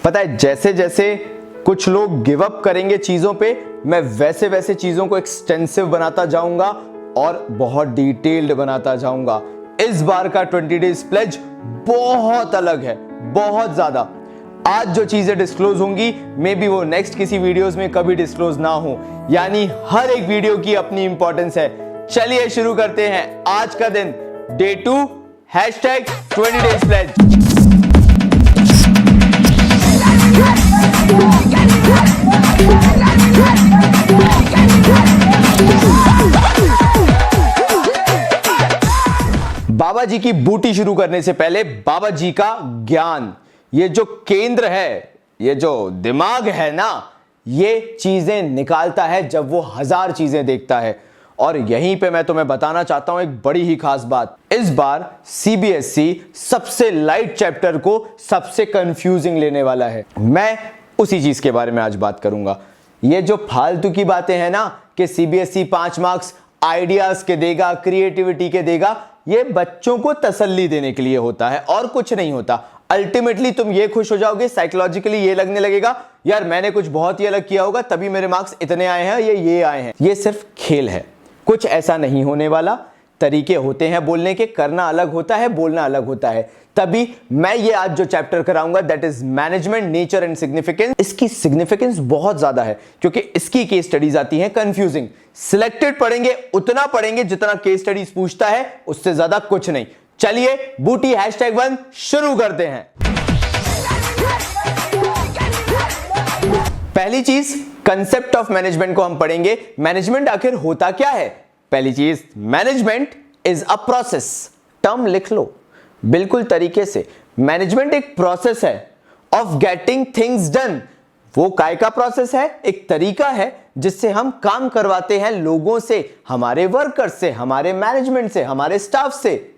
पता है, जैसे जैसे कुछ लोग गिव अप करेंगे चीजों पे, मैं वैसे वैसे चीजों को एक्सटेंसिव बनाता जाऊंगा और बहुत डिटेल्ड बनाता जाऊंगा। इस बार का 20 डेज प्लेज बहुत अलग है, बहुत ज्यादा। आज जो चीजें डिस्क्लोज होंगी मे बी वो नेक्स्ट किसी वीडियोस में कभी डिस्क्लोज ना हो, यानी हर एक वीडियो की अपनी इंपॉर्टेंस है। चलिए शुरू करते हैं आज का दिन, डे 2 #20 डेज प्लेज। बाबा जी की बूटी शुरू करने से पहले बाबा जी का ज्ञान, ये जो केंद्र है, ये जो दिमाग है ना, ये चीजें निकालता है जब वो 1000 चीजें देखता है। और यहीं पे मैं तुम्हें बताना चाहता हूं एक बड़ी ही खास बात। इस बार सीबीएसई सबसे लाइट चैप्टर को सबसे कंफ्यूजिंग लेने वाला है। मैं उसी चीज के बारे में आज बात करूंगा। ये जो फालतू की बातें हैं ना कि सीबीएसई 5 मार्क्स आइडियाज के देगा, क्रिएटिविटी के देगा, ये बच्चों को तसल्ली देने के लिए होता है और कुछ नहीं होता। अल्टीमेटली तुम ये खुश हो जाओगे, साइकोलॉजिकली ये लगने लगेगा यार मैंने कुछ बहुत ही अलग किया होगा तभी मेरे मार्क्स इतने आए हैं, ये आए हैं। ये सिर्फ खेल है, कुछ ऐसा नहीं होने वाला। तरीके होते हैं बोलने के, करना अलग होता है, बोलना अलग होता है। तभी मैं ये आज जो चैप्टर कराऊंगा that is management, nature and significance. इसकी सिग्निफिकेंस बहुत ज्यादा है क्योंकि इसकी केस स्टडीज आती हैं कंफ्यूजिंग। सिलेक्टेड पढ़ेंगे, उतना पढ़ेंगे जितना केस स्टडीज पूछता है, उससे ज्यादा कुछ नहीं। चलिए बूटी #1 शुरू करते हैं। पहली चीज, कंसेप्ट ऑफ मैनेजमेंट को हम पढ़ेंगे। मैनेजमेंट आखिर होता क्या है? पहली चीज, management is a process. Term लिख लो बिल्कुल तरीके से। मैनेजमेंट एक प्रोसेस है ऑफ गेटिंग थिंग्स डन। वो काय का प्रोसेस है? एक तरीका है जिससे हम काम करवाते हैं लोगों से, हमारे वर्कर्स से, हमारे मैनेजमेंट से, हमारे स्टाफ से।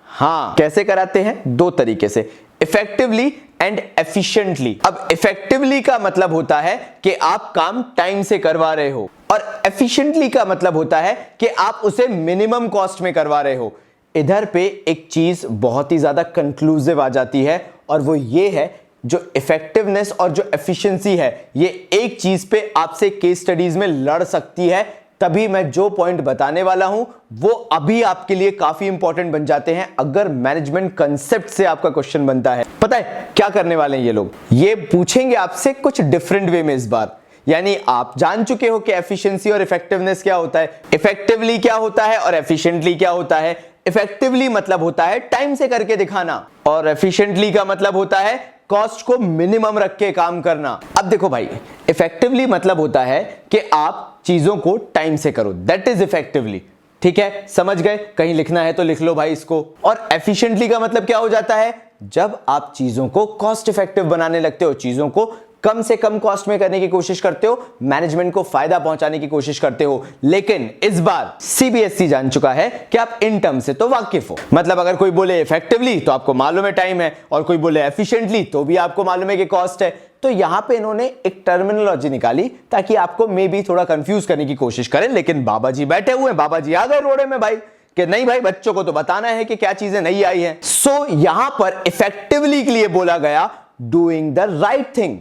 हाँ, कैसे कराते हैं? 2 तरीके से, इफेक्टिवली एंड एफिशिएंटली। अब इफेक्टिवली का मतलब होता है कि आप काम टाइम से करवा रहे हो, और एफिशिएंटली का मतलब होता है कि आप उसे मिनिमम कॉस्ट में करवा रहे हो। इधर पे एक चीज बहुत ही ज्यादा कंक्लूसिव आ जाती है, और वो ये है जो इफेक्टिवनेस और जो एफिशिएंसी है, ये एक चीज पे आपसे केस स्टडीज में लड़ सकती है। तभी मैं जो पॉइंट बताने वाला हूं वो अभी आपके लिए काफी इंपॉर्टेंट बन जाते हैं अगर मैनेजमेंट कंसेप्ट से आपका क्वेश्चन बनता है। पता है क्या करने वाले हैं ये लोग? ये पूछेंगे आपसे कुछ डिफरेंट वे में इस बार। यानी आप जान चुके हो कि एफिशिएंसी और इफेक्टिवनेस क्या होता है, इफेक्टिवली क्या होता है और एफिशिएंटली क्या होता है। इफेक्टिवली मतलब होता है टाइम से करके दिखाना, और एफिशिएंटली का मतलब होता है कॉस्ट को मिनिमम रख के काम करना। अब देखो भाई, इफेक्टिवली मतलब होता है कि आप चीजों को टाइम से करो, दैट इज इफेक्टिवली। ठीक है, समझ गए? कहीं लिखना है तो लिख लो भाई इसको। और एफिशिएंटली का मतलब क्या हो जाता है? जब आप चीजों को कॉस्ट इफेक्टिव बनाने लगते हो, चीजों को कम से कम कॉस्ट में करने की कोशिश करते हो, मैनेजमेंट को फायदा पहुंचाने की कोशिश करते हो। लेकिन इस बार सीबीएसई जान चुका है कि आप इन टर्म से तो वाकिफ हो। मतलब अगर कोई बोले इफेक्टिवली तो आपको मालूम है टाइम है, और कोई बोले एफिशिएंटली तो भी आपको मालूम है कि कॉस्ट है। तो यहां पे इन्होंने एक टर्मिनोलॉजी निकाली ताकि आपको मे बी थोड़ा कंफ्यूज करने की कोशिश करें। लेकिन बाबा जी बैठे हुए हैं, बाबा जी आ गए रोड़े में भाई कि नहीं भाई, बच्चों को तो बताना है कि क्या चीजें नई आई हैं। सो यहां पर इफेक्टिवली के लिए बोला गया डूइंग द राइट थिंग,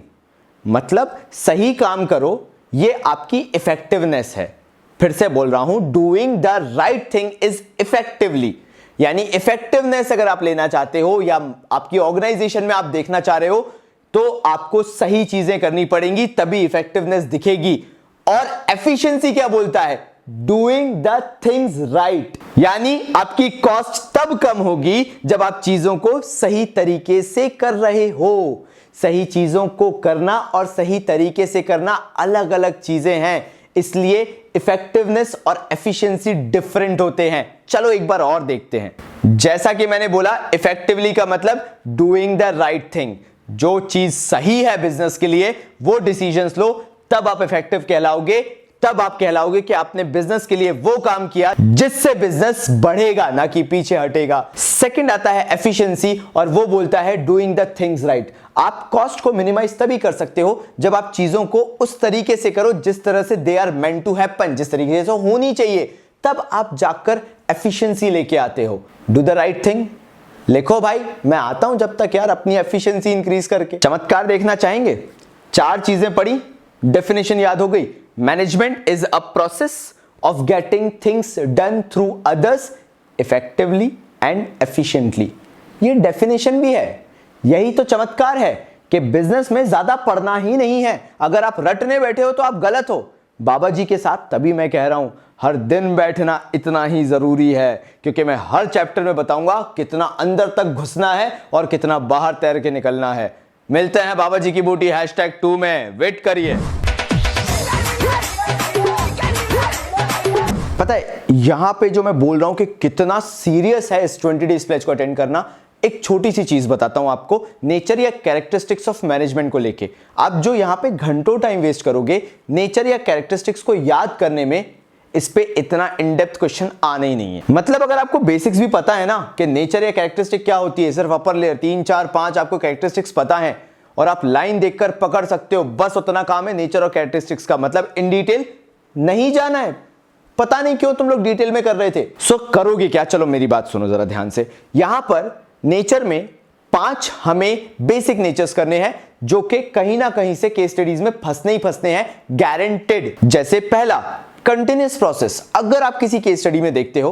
मतलब सही काम करो, ये आपकी इफेक्टिवनेस है। फिर से बोल रहा हूं, doing the right thing is effectively. यानी इफेक्टिवनेस अगर आप लेना चाहते हो या आपकी ऑर्गेनाइजेशन में आप देखना चाह रहे हो तो आपको सही चीजें करनी पड़ेंगी, तभी इफेक्टिवनेस दिखेगी। और एफिशिएंसी क्या बोलता है? Doing the things right. यानी आपकी कॉस्ट तब कम होगी जब आप चीजों को सही तरीके से कर रहे हो। सही चीजों को करना और सही तरीके से करना अलग अलग चीजें हैं, इसलिए इफेक्टिवनेस और एफिशिएंसी डिफरेंट होते हैं। चलो एक बार और देखते हैं। जैसा कि मैंने बोला, इफेक्टिवली का मतलब डूइंग द राइट थिंग। जो चीज सही है बिजनेस के लिए वो डिसीजंस लो, तब आप इफेक्टिव कहलाओगे। तब आप कहलाओगे कि आपने बिजनेस के लिए वो काम किया जिससे बिजनेस बढ़ेगा, ना कि पीछे हटेगा। सेकंड आता है एफिशिएंसी, और वो बोलता है डूइंग द थिंग्स राइट। आप कॉस्ट को मिनिमाइज तभी कर सकते हो जब आप चीजों को उस तरीके से करो जिस तरह से they are meant to happen, जिस तरीके से होनी चाहिए। तब आप जाकर एफिशिएंसी लेके आते हो। डू द राइट थिंग, लिखो भाई, मैं आता हूं जब तक यार अपनी एफिशिएंसी इंक्रीज करके। चमत्कार देखना चाहेंगे? 4 चीजें पढ़ी, डेफिनेशन याद हो गई। Management is a process of getting things done through others effectively and efficiently. ये डेफिनेशन भी है। यही तो चमत्कार है कि बिजनेस में ज्यादा पढ़ना ही नहीं है। अगर आप रटने बैठे हो तो आप गलत हो। बाबा जी के साथ तभी मैं कह रहा हूं हर दिन बैठना इतना ही जरूरी है, क्योंकि मैं हर चैप्टर में बताऊंगा कितना अंदर तक घुसना है और कितना बाहर तैर के निकलना है। मिलते हैं बाबा जी की बूटी #2 में, वेट करिए। पता है यहां पे जो मैं बोल रहा हूं कि कितना सीरियस है इस 20 डेज प्लेज को अटेंड करना, एक छोटी सी चीज बताता हूं आपको, नेचर या कैरेक्टरिस्टिक्स ऑफ मैनेजमेंट को लेके। आप जो यहां पे घंटों टाइम वेस्ट करोगे नेचर या कैरेक्टरिस्टिक्स को याद करने में, इस पे इतना इन डेप्थ क्वेश्चन आने ही नहीं है। मतलब अगर आपको बेसिक्स भी पता है ना कि नेचर या कैरेक्टरिस्टिक क्या होती है, सिर्फ अपर लेयर 3 4 5 आपको कैरेक्टरिस्टिक्स पता है और आप लाइन देखकर पकड़ सकते हो, बस उतना काम है नेचर और कैरेक्टरिस्टिक्स का। मतलब इन डिटेल नहीं जाना है। पता नहीं क्यों तुम लोग डिटेल में कर रहे थे। सो करोगे क्या? चलो मेरी बात सुनो जरा ध्यान से। यहां पर नेचर में 5 हमें बेसिक नेचर्स करने हैं जो कि कहीं ना कहीं से केस स्टडीज में फंसने ही फंसने हैं, गारंटेड। जैसे पहला, कंटिन्यूअस प्रोसेस। अगर आप किसी केस स्टडी में देखते हो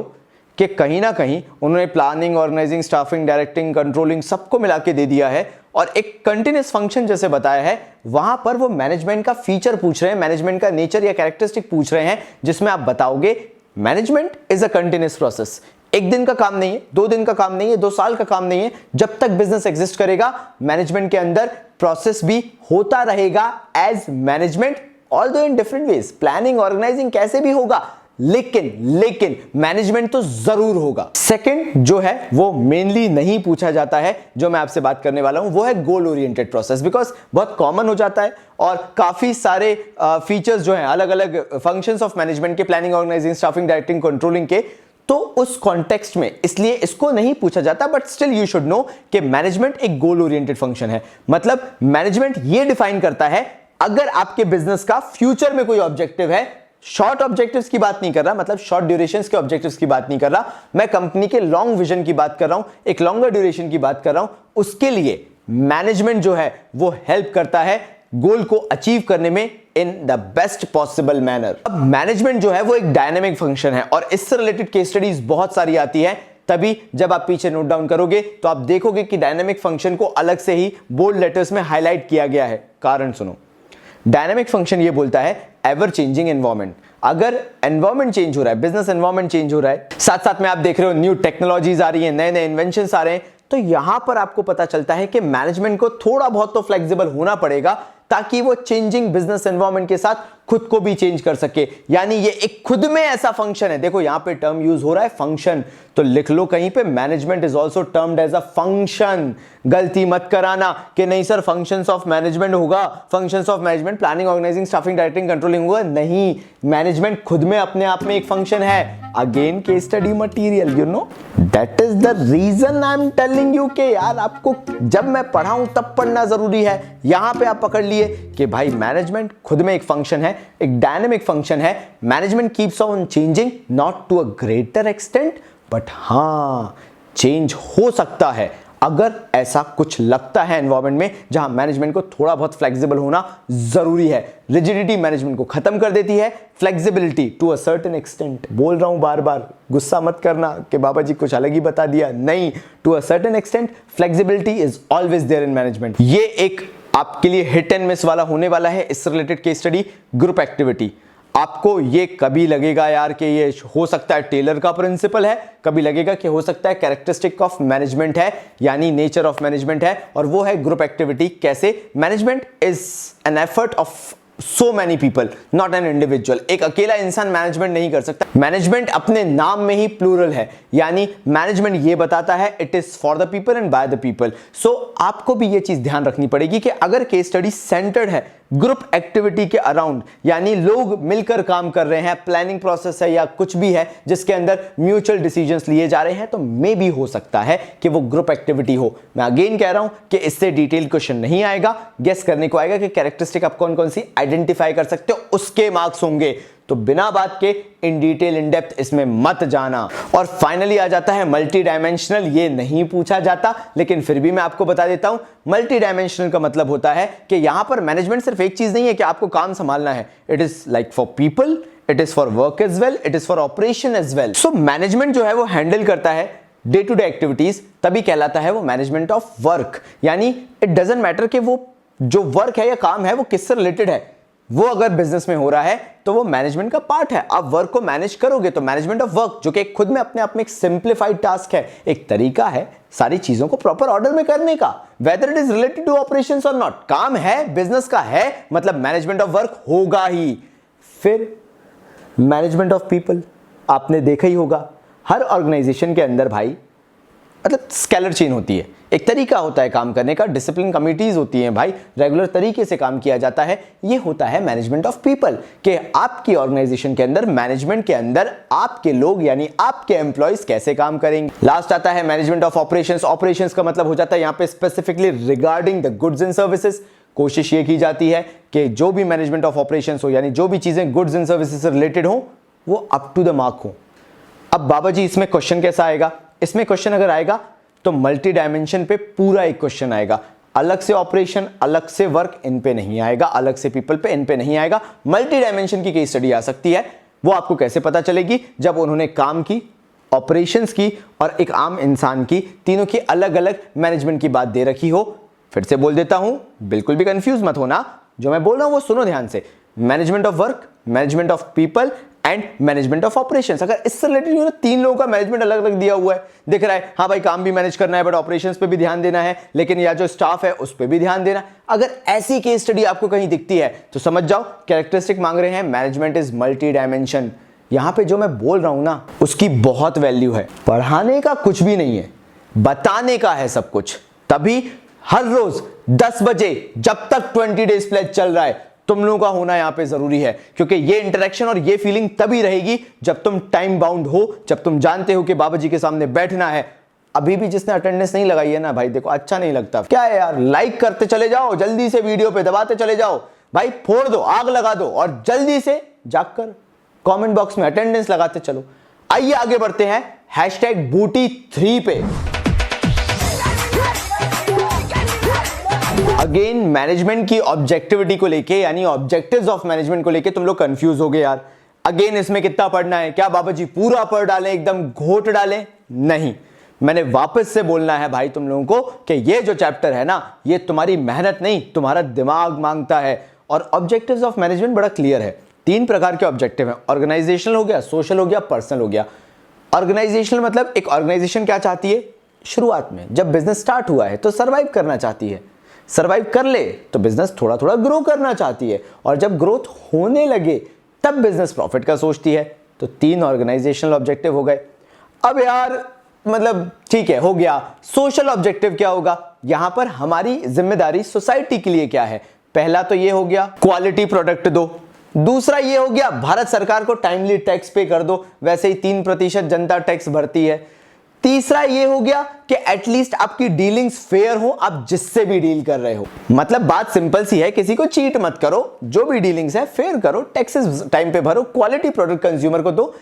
कि कहीं ना कहीं उन्होंने planning, organising, staffing, directing, controlling सबको मिला के दे दिया है और एक कंटिन्यूअस फंक्शन जैसे बताया है, वहां पर वो मैनेजमेंट का फीचर पूछ रहे हैं, मैनेजमेंट का नेचर या कैरेक्टरिस्टिक पूछ रहे हैं, जिसमें आप बताओगे management is a continuous process. एक दिन का काम नहीं है, 2 दिन का काम नहीं है, 2 साल का काम नहीं है। जब तक बिजनेस एग्जिस्ट करेगा मैनेजमेंट के अंदर प्रोसेस भी होता रहेगा as management, although in different ways. Planning, organising कैसे भी होगा, लेकिन मैनेजमेंट तो जरूर होगा। सेकंड जो है वो मेनली नहीं पूछा जाता है, जो मैं आपसे बात करने वाला हूं वो है गोल ओरिएंटेड प्रोसेस, बिकॉज बहुत कॉमन हो जाता है और काफी सारे फीचर्स जो हैं अलग अलग फंक्शंस ऑफ मैनेजमेंट के, planning, organising, staffing, directing, controlling के, तो उस कॉन्टेक्स्ट में इसलिए इसको नहीं पूछा जाता। But still you should know कि मैनेजमेंट एक गोल ओरिएंटेड फंक्शन है। मतलब मैनेजमेंट ये डिफाइन करता है अगर आपके बिजनेस का फ्यूचर में कोई ऑब्जेक्टिव है, शॉर्ट ऑब्जेक्टिव्स की बात नहीं कर रहा, मतलब शॉर्ट ड्यूरेशंस के ऑब्जेक्टिव्स की बात नहीं कर रहा, मैं कंपनी के लॉन्ग विजन की बात कर रहा हूं, एक लॉन्गर ड्यूरेशन की बात कर रहा हूं, उसके लिए मैनेजमेंट जो है वो हेल्प करता है गोल को अचीव करने में in the best possible manner. अब मैनेजमेंट जो है वो एक डायनेमिक फंक्शन है और इससे रिलेटेड केस स्टडीज बहुत सारी आती है। तभी जब आप पीछे नोट डाउन करोगे तो आप देखोगे कि डायनेमिक फंक्शन को अलग से ही बोल्ड लेटर्स में हाईलाइट किया गया है। कारण सुनो, डायनेमिक फंक्शन ये बोलता है एवर चेंजिंग एनवायरमेंट। अगर एनवायरमेंट चेंज हो रहा है, बिजनेस एनवायरमेंट चेंज हो रहा है, साथ साथ में आप देख रहे हो न्यू टेक्नोलॉजीज आ रही है, नए नए इन्वेंशंस आ रहे हैं, तो यहां पर आपको पता चलता है कि मैनेजमेंट को थोड़ा बहुत तो फ्लेक्सिबल होना पड़ेगा ताकि वो चेंजिंग बिजनेस एनवायरनमेंट के साथ खुद को भी चेंज कर सके। यानी ये एक खुद में ऐसा फंक्शन है। देखो यहां पे टर्म यूज हो रहा है फंक्शन, तो लिख लो कहीं पे management is also termed as a function. गलती मत कराना कि नहीं सर फंक्शंस ऑफ मैनेजमेंट होगा, functions of management planning, organising, staffing, directing, controlling होगा। नहीं, मैनेजमेंट खुद में अपने आप में एक फंक्शन है। Again case study material, you know that is the reason I am telling you के यार आपको जब मैं पढ़ाऊं तब पढ़ना जरूरी है। यहां पे आप पकड़ लिए कि भाई मैनेजमेंट खुद में एक फंक्शन है, एक डायनेमिक फंक्शन है। Management keeps on changing, not to a greater extent, but हां चेंज हो सकता है अगर ऐसा कुछ लगता है एनवायरनमेंट में जहां मैनेजमेंट को थोड़ा बहुत फ्लेक्सिबल होना जरूरी है। रिजिडिटी मैनेजमेंट को खत्म कर देती है, flexibility to a certain extent. बोल रहा हूं बार बार, गुस्सा मत करना कि बाबा जी कुछ अलग ही बता दिया। नहीं, to a certain extent flexibility is always there in management. ये एक आपके लिए हिट एंड मिस वाला होने वाला है इससे related case study, group activity. आपको ये कभी लगेगा यार कि ये हो सकता है टेलर का प्रिंसिपल है, कभी लगेगा कि हो सकता है कैरेक्टरिस्टिक ऑफ मैनेजमेंट है, यानी नेचर ऑफ मैनेजमेंट है, और वो है ग्रुप एक्टिविटी। कैसे? Management is an effort of so many people, not an individual। एक अकेला इंसान मैनेजमेंट नहीं कर सकता। मैनेजमेंट अपने नाम में ही प्लूरल है, यानी मैनेजमेंट ये बताता है it is for the people and by the people. So आपको भी ये चीज ध्यान रखनी पड़ेगी कि अगर केस स्टडी सेंटर्ड है ग्रुप एक्टिविटी के अराउंड, यानी लोग मिलकर काम कर रहे हैं, प्लानिंग प्रोसेस है या कुछ भी है जिसके अंदर म्यूचुअल डिसीजंस लिए जा रहे हैं, तो मे भी हो सकता है कि वो ग्रुप एक्टिविटी हो। मैं अगेन कह रहा हूं कि इससे डिटेल क्वेश्चन नहीं आएगा, गेस करने को आएगा कि कैरेक्टरिस्टिक आप कौन कौन सी आइडेंटिफाई कर सकते हो, उसके मार्क्स होंगे। तो बिना बात के इन डिटेल इन डेप्थ इसमें मत जाना। और फाइनली आ जाता है मल्टी डायमेंशनल। ये नहीं पूछा जाता लेकिन फिर भी मैं आपको बता देता हूं, मल्टी डायमेंशनल का मतलब होता है कि यहां पर मैनेजमेंट सिर्फ एक चीज नहीं है कि आपको काम संभालना है। It is like for people, it is for work as well, it is for operation as well. So management जो है वो हैंडल करता है डे टू डे एक्टिविटीज, तभी कहलाता है वो मैनेजमेंट ऑफ वर्क। यानी इट डजंट मैटर कि वो जो वर्क है या काम है वो किससे रिलेटेड है, वो अगर बिजनेस में हो रहा है तो वो मैनेजमेंट का पार्ट है। आप वर्क को मैनेज करोगे तो मैनेजमेंट ऑफ वर्क, जो कि खुद में अपने आप में एक सिंप्लीफाइड टास्क है, एक तरीका है सारी चीजों को प्रॉपर ऑर्डर में करने का, whether it is related to operations और नॉट। काम है, बिजनेस का है, मतलब मैनेजमेंट ऑफ वर्क होगा ही। फिर मैनेजमेंट ऑफ पीपल, आपने देखा ही होगा हर ऑर्गेनाइजेशन के अंदर भाई मतलब स्केलर चेन होती है, एक तरीका होता है काम करने का, डिसिप्लिन कमिटीज होती हैं भाई, रेगुलर तरीके से काम किया जाता है। ये होता है मैनेजमेंट ऑफ पीपल कि आपकी ऑर्गेनाइजेशन के अंदर, मैनेजमेंट के अंदर आपके लोग यानी आपके एम्प्लॉइज कैसे काम करेंगे। लास्ट आता है मैनेजमेंट ऑफ ऑपरेशंस। ऑपरेशंस का मतलब हो जाता है यहां पे specifically regarding the goods and services. कोशिश ये की जाती है कि जो भी मैनेजमेंट ऑफ ऑपरेशंस हो यानी जो भी चीजें गुड्स एंड सर्विसेज से रिलेटेड हो वो अप टू द मार्क हो। अब बाबा जी इसमें क्वेश्चन कैसा आएगा, इसमें क्वेश्चन अगर आएगा तो मल्टी डायमेंशन पे पूरा एक क्वेश्चन आएगा, अलग से ऑपरेशन, अलग से वर्क इन पे नहीं आएगा, अलग से पीपल पे इन पे नहीं आएगा। मल्टी डायमेंशन की केस स्टडी आ सकती है, वो आपको कैसे पता चलेगी, जब उन्होंने काम की, ऑपरेशंस की और एक आम इंसान की, तीनों की अलग अलग मैनेजमेंट की बात दे रखी हो। फिर से बोल देता हूं, बिल्कुल भी कंफ्यूज मत होना, जो मैं बोल रहा हूं वो सुनो ध्यान से। Management of work, management of people and management of operations. अगर इससे रिलेटेड तीन लोगों का मैनेजमेंट अलग अलग दिया हुआ है, दिख रहा है हाँ भाई काम भी मैनेज करना है बट ऑपरेशंस पे भी ध्यान देना है, लेकिन या जो स्टाफ है उस पे भी ध्यान देना है। अगर ऐसी केस स्टडी आपको कहीं दिखती है तो समझ जाओ कैरेक्टरिस्टिक मांग रहे हैं, मैनेजमेंट इज मल्टी डायमेंशन। यहां पे जो मैं बोल रहा हूं ना उसकी बहुत वैल्यू है। पढ़ाने का कुछ भी नहीं है, बताने का है सब कुछ। तभी हर रोज 10 बजे जब तक 20 डेज प्लेज चल रहा है तुम लोगों का होना यहां पे जरूरी है, क्योंकि ये इंटरेक्शन और ये फीलिंग तभी रहेगी जब तुम टाइम बाउंड हो, जब तुम जानते हो कि बाबा जी के सामने बैठना है। अभी भी जिसने अटेंडेंस नहीं लगाई है ना भाई, देखो अच्छा नहीं लगता। क्या है यार, लाइक करते चले जाओ, जल्दी से वीडियो पे दबाते चले जाओ भाई, फोड़ दो, आग लगा दो और जल्दी से जाकर कमेंट बॉक्स में अटेंडेंस लगाते चलो। आइए आगे बढ़ते हैं #booty3 पे। अगेन मैनेजमेंट की ऑब्जेक्टिविटी को लेके यानी ऑब्जेक्टिव्स ऑफ मैनेजमेंट को लेके तुम लोग कंफ्यूज हो गए यार। अगेन इसमें कितना पढ़ना है, क्या बाबा जी पूरा पढ़ डालें, एकदम घोट डालें? नहीं, मैंने वापस से बोलना है भाई तुम लोगों को कि ये जो चैप्टर है ना ये तुम्हारी मेहनत नहीं तुम्हारा दिमाग मांगता है। और ऑब्जेक्टिव्स ऑफ मैनेजमेंट बड़ा क्लियर है, 3 प्रकार के ऑब्जेक्टिव हैं, ऑर्गेनाइजेशनल हो गया, सोशल हो गया, पर्सनल हो गया। ऑर्गेनाइजेशनल मतलब एक ऑर्गेनाइजेशन क्या चाहती है, शुरुआत में जब बिजनेस स्टार्ट हुआ है तो सर्वाइव करना चाहती है, सर्वाइव कर ले तो बिजनेस थोड़ा थोड़ा ग्रो करना चाहती है, और जब ग्रोथ होने लगे तब बिजनेस प्रॉफिट का सोचती है। तो 3 ऑर्गेनाइजेशनल ऑब्जेक्टिव हो गए। अब यार मतलब ठीक है हो गया, सोशल ऑब्जेक्टिव क्या होगा, यहां पर हमारी जिम्मेदारी सोसाइटी के लिए क्या है। पहला तो ये हो गया क्वालिटी प्रोडक्ट दो, दूसरा ये हो गया भारत सरकार को टाइमली टैक्स पे कर दो, वैसे ही 3% जनता टैक्स भरती है। तीसरा ये हो गया कि एटलीस्ट आपकी डीलिंग्स फेयर हो, आप जिससे भी डील कर रहे हो। मतलब बात सिंपल सी है, किसी को चीट मत करो, जो भी डीलिंग्स है फेयर करो, टैक्सेस टाइम पे भरो, क्वालिटी प्रोडक्ट कंज्यूमर को दो,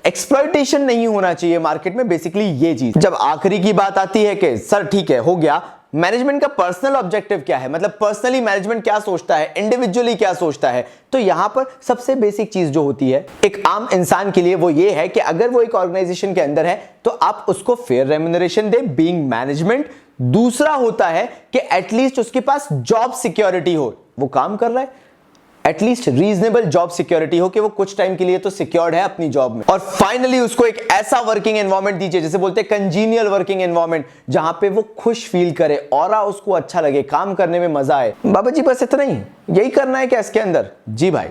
एक्सप्लॉयटेशन नहीं होना चाहिए मार्केट में, बेसिकली ये चीज। जब आखिरी की बात आती है कि सर ठीक है हो गया, मैनेजमेंट का पर्सनल ऑब्जेक्टिव क्या है, मतलब पर्सनली मैनेजमेंट क्या सोचता है, इंडिविजुअली क्या सोचता है, तो यहां पर सबसे बेसिक चीज जो होती है एक आम इंसान के लिए वो ये है कि अगर वो एक ऑर्गेनाइजेशन के अंदर है तो आप उसको फेयर रेम्यूनरेशन दे, बीइंग मैनेजमेंट। दूसरा होता है कि एटलीस्ट उसके पास जॉब सिक्योरिटी हो, वो काम कर रहा है, एटलीस्ट रीजनेबल जॉब सिक्योरिटी हो कि वो कुछ टाइम के लिए तो सिक्योर्ड है अपनी जॉब में। और फाइनली उसको एक ऐसा वर्किंग एनवायरनमेंट दीजिए, जैसे बोलते हैं कंजीनियल वर्किंग एनवायरनमेंट, जहां पे वो खुश फील करे, ऑरा उसको अच्छा लगे, काम करने में मजा आए। बाबा जी बस इतना ही यही करना है क्या इसके अंदर? जी भाई,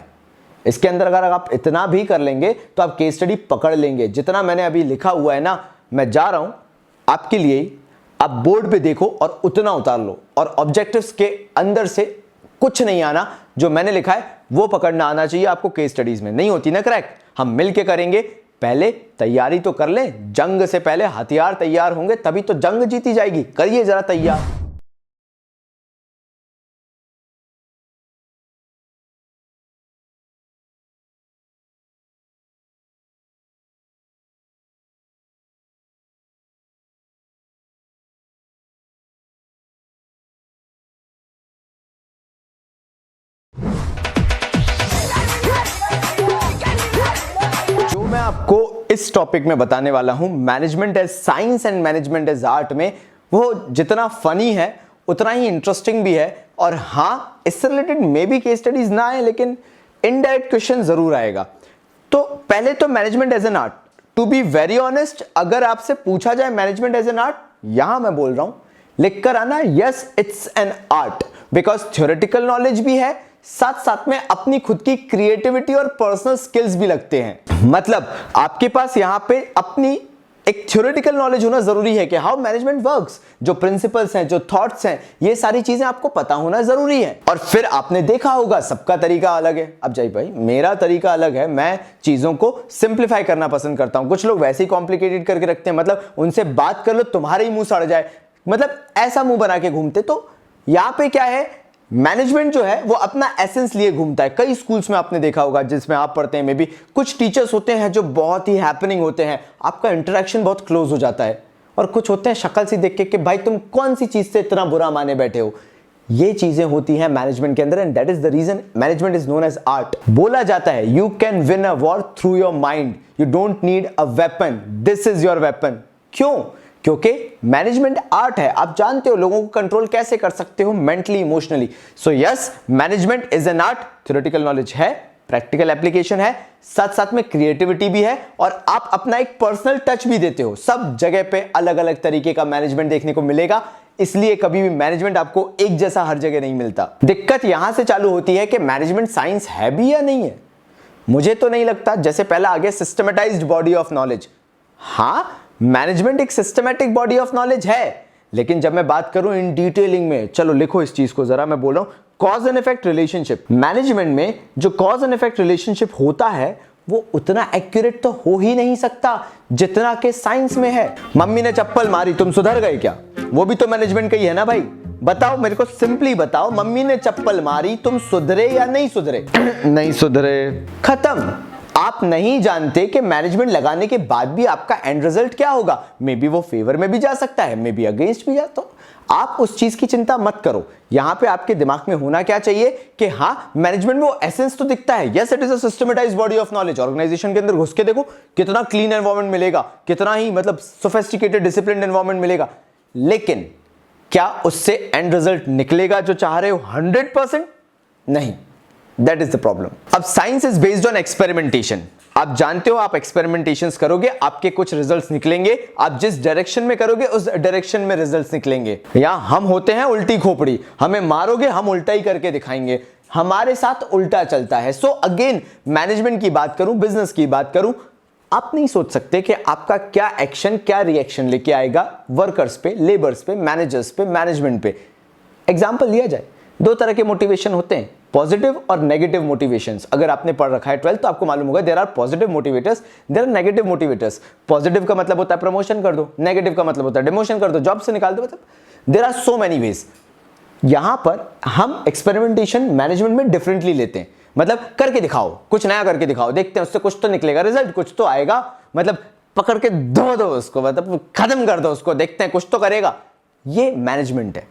इसके अंदर अगर आप इतना भी कर लेंगे तो आप केस स्टडी पकड़ लेंगे। जितना मैंने अभी लिखा हुआ है ना, मैं जा रहा हूं आपके लिए ही, आप बोर्ड पे देखो और उतना उतार लो, और ऑब्जेक्टिव्स के अंदर से कुछ नहीं आना, जो मैंने लिखा है वो पकड़ना आना चाहिए आपको। केस स्टडीज में नहीं होती ना क्रैक, हम मिलके करेंगे। पहले तैयारी तो कर लें, जंग से पहले हथियार तैयार होंगे तभी तो जंग जीती जाएगी। करिए जरा तैयार। आपको इस टॉपिक में बताने वाला हूं, management as science and management as art में वो जितना फनी है उतना ही इंटरेस्टिंग भी है। और हाँ, इससे related may be case studies ना आए, लेकिन इनडायरेक्ट क्वेश्चन जरूर आएगा। तो पहले तो management as an art, to be very honest, अगर आपसे पूछा जाए मैनेजमेंट एज एन आर्ट, यहां मैं बोल रहा हूं लिख कर आना, yes it's an art, because theoretical knowledge भी है, साथ साथ में अपनी खुद की क्रिएटिविटी और पर्सनल स्किल्स भी लगते हैं। मतलब आपके पास यहां पे अपनी एक थ्योरेटिकल नॉलेज होना जरूरी है कि हाउ मैनेजमेंट वर्क्स, जो प्रिंसिपल्स हैं, जो थॉट्स हैं, ये सारी चीजें आपको पता होना जरूरी है। और फिर आपने देखा होगा सबका तरीका अलग है। अब जाइए भाई, मेरा तरीका अलग है, मैं चीजों को सिंप्लीफाई करना पसंद करता हूं। कुछ लोग वैसे ही कॉम्प्लिकेटेड करके रखते हैं, मतलब उनसे बात कर लो तुम्हारे ही मुंह सड़ जाए, मतलब ऐसा मुंह बना के घूमते। तो यहां पे क्या है, मैनेजमेंट जो है वो अपना एसेंस लिए घूमता है। कई स्कूल्स में आपने देखा होगा जिसमें आप पढ़ते हैं, मे बी कुछ टीचर्स होते हैं जो बहुत ही हैपनिंग होते हैं, आपका इंटरेक्शन बहुत क्लोज हो जाता है। और कुछ होते हैं शक्ल से देख के कि भाई तुम कौन सी चीज से इतना बुरा माने बैठे हो। ये चीजें होती हैं मैनेजमेंट के अंदर, and that is the reason management is known as art. बोला जाता है you can win a war through your mind, you don't need a weapon, this is your weapon. क्यों? क्योंकि मैनेजमेंट आर्ट है, आप जानते हो लोगों को कंट्रोल कैसे कर सकते हो mentally, emotionally. So yes, management is an art, theoretical knowledge है, प्रैक्टिकल एप्लीकेशन है, साथ साथ में क्रिएटिविटी भी है, और आप अपना एक पर्सनल टच भी देते हो। सब जगह पे अलग अलग तरीके का मैनेजमेंट देखने को मिलेगा, इसलिए कभी भी मैनेजमेंट आपको एक जैसा हर जगह नहीं मिलता। दिक्कत यहां से चालू होती है कि मैनेजमेंट साइंस है भी या नहीं है। मुझे तो नहीं लगता। जैसे पहला आ गया सिस्टमेटाइज्ड बॉडी ऑफ नॉलेज। हाँ, मैनेजमेंट एक सिस्टमैटिक बॉडी ऑफ नॉलेज है, लेकिन जब मैं बात करूं इन डिटेलिंग में, चलो लिखो इस चीज को जरा, मैं बोल रहा हूं cause and effect relationship. Management में जो कॉज एंड इफेक्ट रिलेशनशिप होता है वो उतना एक्यूरेट तो हो ही नहीं सकता जितना के साइंस में है। मम्मी ने चप्पल मारी, तुम सुधर गए क्या? वो भी तो मैनेजमेंट का ही है ना भाई। बताओ मेरे को, सिंपली बताओ, मम्मी ने चप्पल मारी, तुम सुधरे या नहीं सुधरे? नहीं सुधरे, खत्म। आप नहीं जानते कि मैनेजमेंट लगाने के बाद भी आपका एंड रिजल्ट क्या होगा। मे बी वो फेवर में भी जा सकता है, मे बी अगेंस्ट भी जा। तो आप उस चीज की चिंता मत करो। यहां पे आपके दिमाग में होना क्या चाहिए कि हाँ, मैनेजमेंट में वो एसेंस तो दिखता है, yes it is a systematized body of knowledge. Organization के अंदर घुस के देखो कितना क्लीन एनवायरनमेंट मिलेगा, कितना ही मतलब सोफिस्टिकेटेड डिसिप्लिन्ड एनवायरनमेंट मिलेगा, लेकिन क्या उससे एंड रिजल्ट निकलेगा जो चाह रहे हो 100%? नहीं। That is the problem. अब science is based on experimentation. आप जानते हो, आप एक्सपेरिमेंटेशंस करोगे, आपके कुछ रिजल्ट्स निकलेंगे, आप जिस डायरेक्शन में करोगे उस डायरेक्शन में रिजल्ट्स निकलेंगे। या हम होते हैं उल्टी खोपड़ी, हमें मारोगे हम उल्टा ही करके दिखाएंगे, हमारे साथ उल्टा चलता है। सो अगेन, मैनेजमेंट की बात करूं, बिजनेस की बात करूं, आप नहीं सोच सकते कि आपका क्या एक्शन क्या रिएक्शन लेके आएगा वर्कर्स पे, लेबर्स पे, मैनेजर्स पे, मैनेजमेंट पे। एग्जाम्पल लिया जाए, दो तरह के मोटिवेशन होते हैं, पॉजिटिव और नेगेटिव मोटिवेशंस। अगर आपने पढ़ रखा है 12th तो आपको मालूम होगा there are positive motivators, there are negative motivators. Positive का मतलब होता है प्रमोशन कर दो, नेगेटिव का मतलब होता है डिमोशन कर दो, जॉब से निकाल दो, मतलब there are so many ways. यहां पर हम एक्सपेरिमेंटेशन मैनेजमेंट में डिफरेंटली लेते हैं, मतलब करके दिखाओ, कुछ नया करके दिखाओ, देखते हैं उससे कुछ तो निकलेगा, रिजल्ट कुछ तो आएगा, मतलब पकड़ के धो दो उसको, मतलब खत्म कर दो उसको, देखते हैं कुछ तो करेगा। ये मैनेजमेंट है।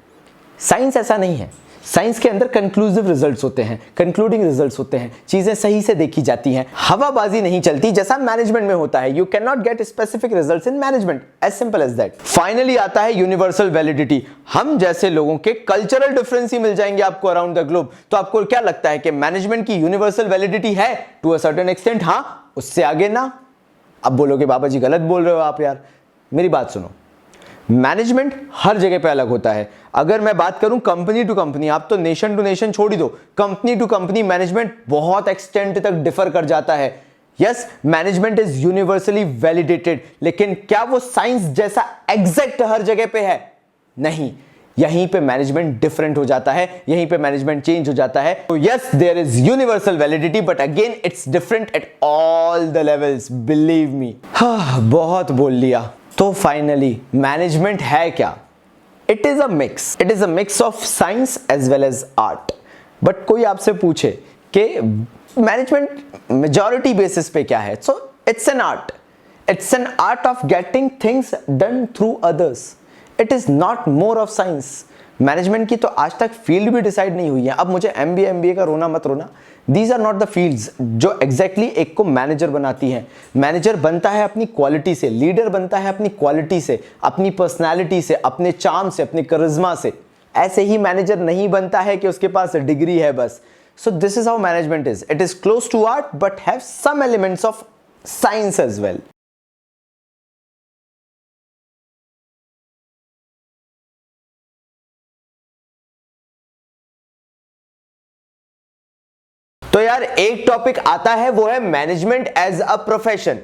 साइंस ऐसा नहीं है। साइंस के अंदर कंक्लूसिव रिजल्ट्स होते हैं, कंक्लूडिंग रिजल्ट्स होते हैं, चीजें सही से देखी जाती हैं, हवाबाजी नहीं चलती जैसा मैनेजमेंट में होता है। You can not get specific results in management, as simple as that. Finally आता है यूनिवर्सल वैलिडिटी। हम जैसे लोगों के कल्चरल डिफरेंस ही मिल जाएंगे आपको अराउंड द ग्लोब। तो आपको क्या लगता है कि मैनेजमेंट की यूनिवर्सल वैलिडिटी है टू अ सर्टेन एक्सटेंट? हाँ, उससे आगे ना। अब बोलोगे बाबा जी गलत बोल रहे हो आप यार। मेरी बात सुनो, मैनेजमेंट हर जगह पे अलग होता है। अगर मैं बात करूं कंपनी टू कंपनी, आप तो नेशन टू नेशन छोड़ ही दो, कंपनी टू कंपनी मैनेजमेंट बहुत एक्सटेंट तक डिफर कर जाता है। Yes, management is universally validated, लेकिन क्या वो साइंस जैसा एग्जैक्ट हर जगह पे है? नहीं। यहीं पे मैनेजमेंट डिफरेंट हो जाता है, यहीं पे मैनेजमेंट चेंज हो जाता है। तो yes, there is universal validity, but again it's different at all the levels, believe me. बहुत बोल लिया। तो फाइनली मैनेजमेंट है क्या? It is a mix, it is a mix of science as well as art. But कोई आपसे पूछे कि मैनेजमेंट मेजॉरिटी बेसिस पे क्या है, so it's an art. It's an art of getting things done through others. It is not more of science. Management की तो आज तक फील्ड भी डिसाइड नहीं हुई है। अब मुझे एमबीए का रोना मत रोना, these are not the fields जो एग्जैक्टली एक को मैनेजर बनाती हैं। मैनेजर बनता है अपनी क्वालिटी से, लीडर बनता है अपनी क्वालिटी से, अपनी पर्सनैलिटी से, अपने चार्म से, अपने करिश्मा से। ऐसे ही मैनेजर नहीं बनता है कि उसके पास डिग्री है बस। So this is how management is, it is close to art but have some elements of science as well. तो यार एक टॉपिक आता है, वो है मैनेजमेंट एज अ प्रोफेशन।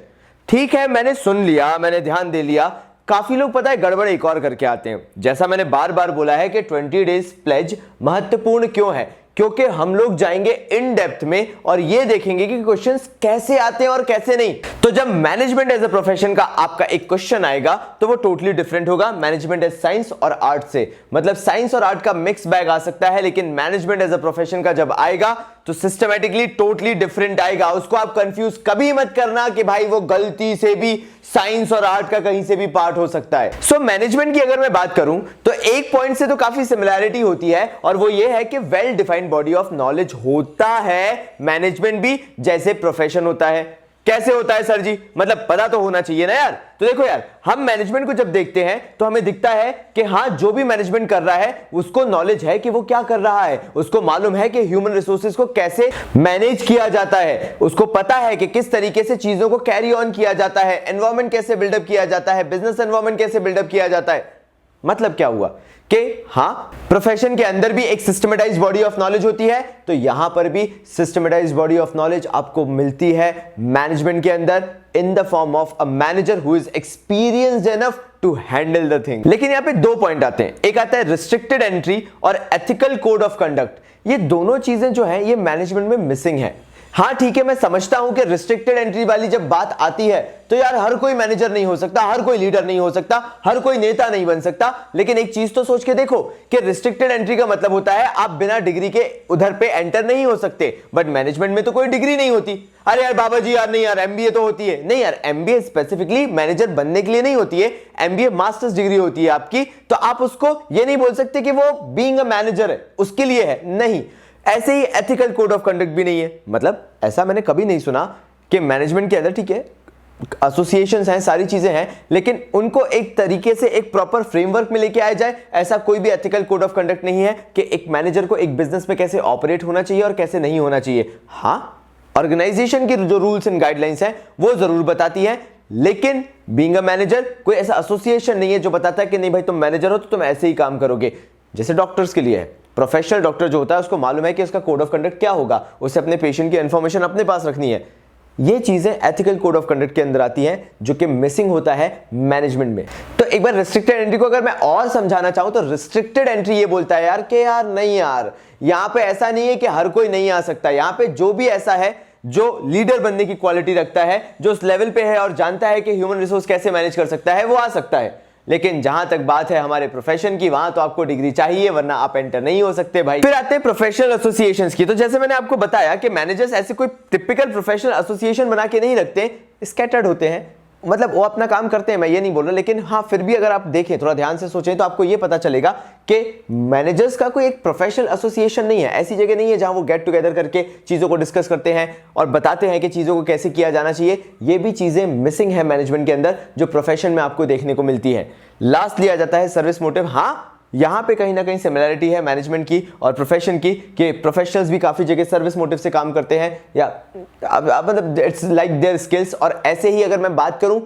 ठीक है, मैंने सुन लिया, मैंने ध्यान दे लिया। काफी लोग पता है गड़बड़ एक और करके आते हैं। जैसा मैंने बार बार बोला है कि 20 डेज प्लेज महत्वपूर्ण क्यों है, क्योंकि हम लोग जाएंगे इन डेप्थ में और ये देखेंगे कि क्वेश्चंस कैसे आते हैं और कैसे नहीं। तो जब मैनेजमेंट एज अ प्रोफेशन का आपका एक क्वेश्चन आएगा तो वो टोटली डिफरेंट होगा मैनेजमेंट एज साइंस और आर्ट से। मतलब साइंस और आर्ट का मिक्स बैग आ सकता है, लेकिन मैनेजमेंट एज अ प्रोफेशन का जब आएगा तो सिस्टमैटिकली टोटली डिफरेंट आएगा। उसको आप कंफ्यूज कभी मत करना कि भाई वो गलती से भी साइंस और आर्ट का कहीं से भी पार्ट हो सकता है। सो मैनेजमेंट की अगर मैं बात करूं तो एक पॉइंट से तो काफी सिमिलैरिटी होती है, और वो ये है कि well defined body of knowledge होता है मैनेजमेंट भी, जैसे प्रोफेशन होता है। कैसे होता है सर जी? मतलब पता तो होना चाहिए ना यार। तो देखो यार, हम मैनेजमेंट को जब देखते हैं तो हमें दिखता है कि हाँ, जो भी मैनेजमेंट कर रहा है उसको नॉलेज है कि वो क्या कर रहा है, उसको मालूम है कि ह्यूमन रिसोर्सेज को कैसे मैनेज किया जाता है, उसको पता है कि किस तरीके से चीजों को कैरी ऑन किया जाता है, एनवायरमेंट कैसे बिल्डअप किया जाता है, बिजनेस एनवायरमेंट कैसे बिल्डअप किया जाता है। मतलब क्या हुआ कि हाँ, प्रोफेशन के अंदर भी एक सिस्टमेटाइज्ड बॉडी ऑफ नॉलेज होती है, तो यहां पर भी सिस्टमेटाइज्ड बॉडी ऑफ नॉलेज आपको मिलती है मैनेजमेंट के अंदर in the form of a manager who is experienced enough to handle the thing. लेकिन यहां पे दो पॉइंट आते हैं, एक आता है रिस्ट्रिक्टेड एंट्री और एथिकल कोड ऑफ कंडक्ट। ये दोनों चीजें जो है ये मैनेजमेंट में मिसिंग है। हाँ ठीक है, मैं समझता हूं कि रिस्ट्रिक्टेड एंट्री वाली जब बात आती है तो यार हर कोई मैनेजर नहीं हो सकता, हर कोई लीडर नहीं हो सकता, हर कोई नेता नहीं बन सकता। लेकिन एक चीज तो सोच के देखो कि रिस्ट्रिक्टेड एंट्री का मतलब होता है आप बिना डिग्री के उधर पे एंटर नहीं हो सकते, बट मैनेजमेंट में तो कोई डिग्री नहीं होती। अरे यार बाबा जी यार, नहीं यार एमबीए तो होती है। नहीं यार, एमबीए स्पेसिफिकली मैनेजर बनने के लिए नहीं होती है, एमबीए मास्टर्स डिग्री होती है आपकी। तो आप उसको ये नहीं बोल सकते कि वो बीइंग अ मैनेजर है उसके लिए है, नहीं। ऐसे ही एथिकल कोड ऑफ कंडक्ट भी नहीं है। मतलब ऐसा मैंने कभी नहीं सुना कि मैनेजमेंट के अंदर, ठीक है, एसोसिएशंस हैं, सारी चीजें हैं, लेकिन उनको एक तरीके से एक प्रॉपर फ्रेमवर्क में लेके आया जाए, ऐसा कोई भी एथिकल कोड ऑफ कंडक्ट नहीं है कि एक मैनेजर को एक बिजनेस में कैसे ऑपरेट होना चाहिए और कैसे नहीं होना चाहिए। हाँ, ऑर्गेनाइजेशन की जो रूल्स एंड गाइडलाइंस हैं वो जरूर बताती है, लेकिन बीइंग अ मैनेजर कोई ऐसा एसोसिएशन नहीं है जो बताता है कि नहीं भाई तुम मैनेजर हो तो तुम ऐसे ही काम करोगे। जैसे डॉक्टर्स के लिए है, प्रोफेशनल डॉक्टर जो होता है उसको मालूम है कि उसका कोड ऑफ कंडक्ट क्या होगा, उसे अपने पेशेंट की इंफॉर्मेशन अपने पास रखनी है। ये चीजें एथिकल कोड ऑफ कंडक्ट के अंदर आती हैं, जो कि मिसिंग होता है मैनेजमेंट में। तो एक बार रिस्ट्रिक्टेड एंट्री को अगर मैं और समझाना चाहूं तो रिस्ट्रिक्टेड एंट्री ये बोलता है यार कि यार नहीं यार, यहां पे ऐसा नहीं है कि हर कोई नहीं आ सकता। यहां पे जो भी ऐसा है जो लीडर बनने की क्वालिटी रखता है, जो उस लेवल पे है और जानता है कि ह्यूमन रिसोर्स कैसे मैनेज कर सकता है, वो आ सकता है। लेकिन जहां तक बात है हमारे प्रोफेशन की, वहां तो आपको डिग्री चाहिए, वरना आप एंटर नहीं हो सकते भाई। फिर आते हैं प्रोफेशनल एसोसिएशंस की। तो जैसे मैंने आपको बताया कि मैनेजर्स ऐसे कोई टिपिकल प्रोफेशनल एसोसिएशन बना के नहीं रखते, स्कैटर्ड होते हैं। मतलब वो अपना काम करते हैं, मैं ये नहीं बोल रहा, लेकिन हाँ फिर भी अगर आप देखें, थोड़ा ध्यान से सोचें तो आपको ये पता चलेगा कि मैनेजर्स का कोई एक प्रोफेशनल एसोसिएशन नहीं है, ऐसी जगह नहीं है जहां वो गेट टुगेदर करके चीजों को डिस्कस करते हैं और बताते हैं कि चीजों को कैसे किया जाना चाहिए। ये भी चीजें मिसिंग है मैनेजमेंट के अंदर, जो प्रोफेशन में आपको देखने को मिलती है। लास्ट लिया जाता है सर्विस मोटिव। हाँ, यहां पे कहीं ना कहीं सिमिलैरिटी है मैनेजमेंट की और प्रोफेशन की, कि प्रोफेशनल्स भी काफी जगह सर्विस मोटिव से काम करते हैं, या मतलब इट्स लाइक देयर स्किल्स। और ऐसे ही अगर मैं बात करूं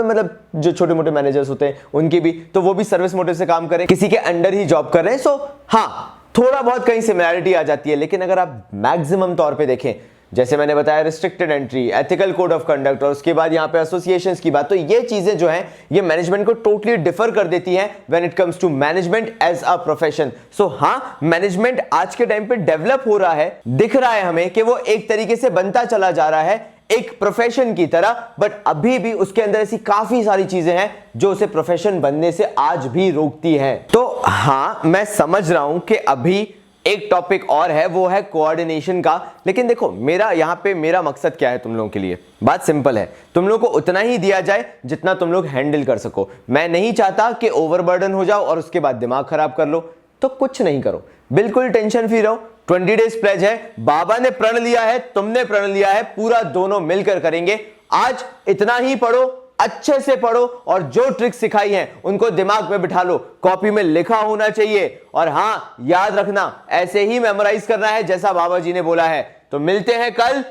मतलब जो छोटे मोटे मैनेजर्स होते हैं उनकी भी, तो वो भी सर्विस मोटिव से काम करें, किसी के अंडर ही जॉब कर रहे हैं। सो हाँ, थोड़ा बहुत कहीं सिमिलैरिटी आ जाती है। लेकिन अगर आप मैक्सिमम तौर पे देखें, जैसे मैंने बताया restricted entry, ethical code of conduct, और उसके बाद यहां पे एसोसिएशंस की बात, तो ये चीजें जो हैं ये मैनेजमेंट को टोटली डिफर कर देती हैं when it comes to management as a profession. So हाँ, मैनेजमेंट आज के टाइम पे डेवलप हो रहा है, दिख रहा है हमें कि वो एक तरीके से बनता चला जा रहा है एक प्रोफेशन की तरह, बट अभी भी उसके अंदर ऐसी काफी सारी चीजें हैं जो उसे प्रोफेशन बनने से आज भी रोकती हैं। तो हाँ, मैं समझ रहा हूं कि अभी एक टॉपिक और है, वो है कोऑर्डिनेशन का। लेकिन देखो, मेरा मकसद क्या है तुम लोगों के लिए, बात सिंपल है, तुम लोगों को उतना ही दिया जाए जितना तुम लोग हैंडल कर सको। मैं नहीं चाहता कि ओवरबर्डन हो जाओ और उसके बाद दिमाग खराब कर लो। तो कुछ नहीं करो, बिल्कुल टेंशन फ्री रहो। 20 डेज प्लेज है, बाबा ने प्रण लिया है, तुमने प्रण लिया है, पूरा दोनों मिलकर करेंगे। आज इतना ही पढ़ो, अच्छे से पढ़ो और जो ट्रिक्स सिखाई हैं उनको दिमाग में बिठा लो, कॉपी में लिखा होना चाहिए। और हां, याद रखना, ऐसे ही मेमोराइज करना है जैसा बाबा जी ने बोला है। तो मिलते हैं कल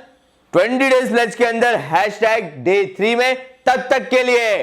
20 डेज प्लेज के अंदर #Day 3 में। तब तक के लिए